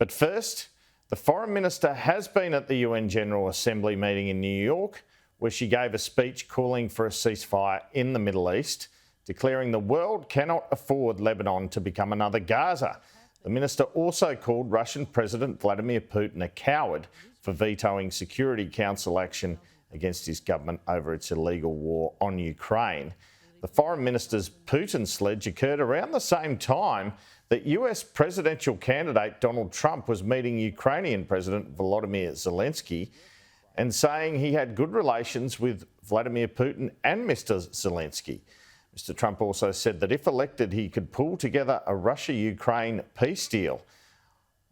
But first, the Foreign Minister has been at the UN General Assembly meeting in New York, where she gave a speech calling for a ceasefire in the Middle East, declaring the world cannot afford Lebanon to become another Gaza. The minister also called Russian President Vladimir Putin a coward for vetoing Security Council action against his government over its illegal war on Ukraine. The Foreign Minister's Putin sledge occurred around the same time that US presidential candidate Donald Trump was meeting Ukrainian President Volodymyr Zelenskyy and saying he had good relations with Vladimir Putin and Mr. Zelenskyy. Mr. Trump also said that if elected, he could pull together a Russia-Ukraine peace deal.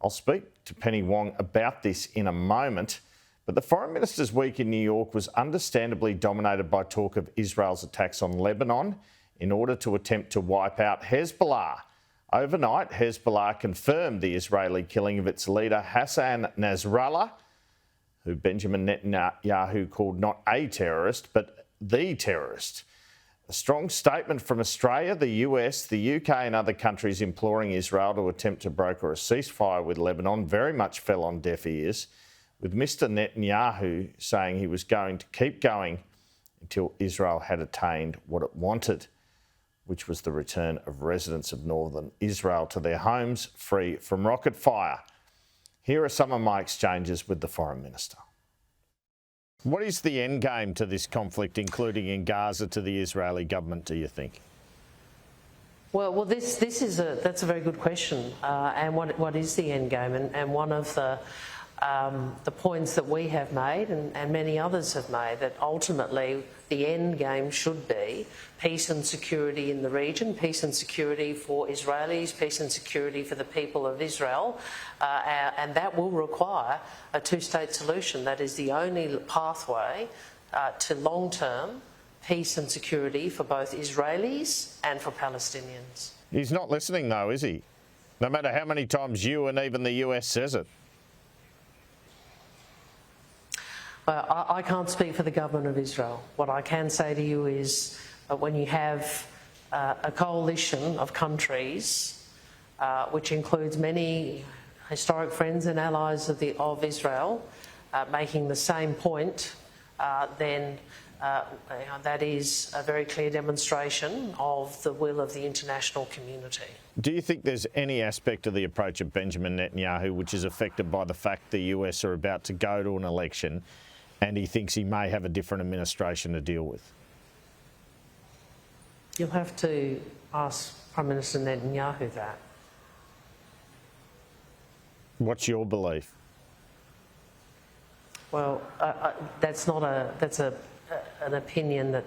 I'll speak to Penny Wong about this in a moment, but the Foreign Minister's week in New York was understandably dominated by talk of Israel's attacks on Lebanon in order to attempt to wipe out Hezbollah. Overnight, Hezbollah confirmed the Israeli killing of its leader Hassan Nasrallah, who Benjamin Netanyahu called not a terrorist, but the terrorist. A strong statement from Australia, the US, the UK and other countries imploring Israel to attempt to broker a ceasefire with Lebanon very much fell on deaf ears, with Mr. Netanyahu saying he was going to keep going until Israel had attained what it wanted, which was the return of residents of northern Israel to their homes free from rocket fire. Here are some of my exchanges with the Foreign Minister. What is the end game to this conflict, including in Gaza, to the Israeli government, do you think? Well, that's a very good question. And what is the end game? And one of the points that we have made, and many others have made, that ultimately the end game should be peace and security in the region, peace and security for Israelis, peace and security for the people of Israel, and that will require a two-state solution. That is the only pathway to long-term peace and security for both Israelis and for Palestinians. He's not listening though, is he? No matter how many times you and even the US says it. I can't speak for the government of Israel. What I can say to you is when you have a coalition of countries, which includes many historic friends and allies of Israel, making the same point, then that is a very clear demonstration of the will of the international community. Do you think there's any aspect of the approach of Benjamin Netanyahu which is affected by the fact the US are about to go to an election and he thinks he may have a different administration to deal with? You'll have to ask Prime Minister Netanyahu that. What's your belief? Well, that's an opinion that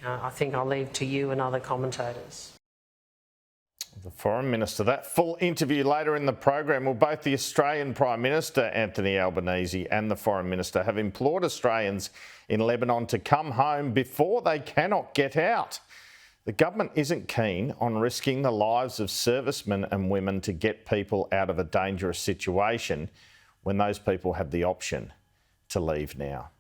I think I'll leave to you and other commentators. The Foreign Minister. That full interview later in the program. Well, both the Australian Prime Minister, Anthony Albanese, and the Foreign Minister have implored Australians in Lebanon to come home before they cannot get out. The government isn't keen on risking the lives of servicemen and women to get people out of a dangerous situation when those people have the option to leave now.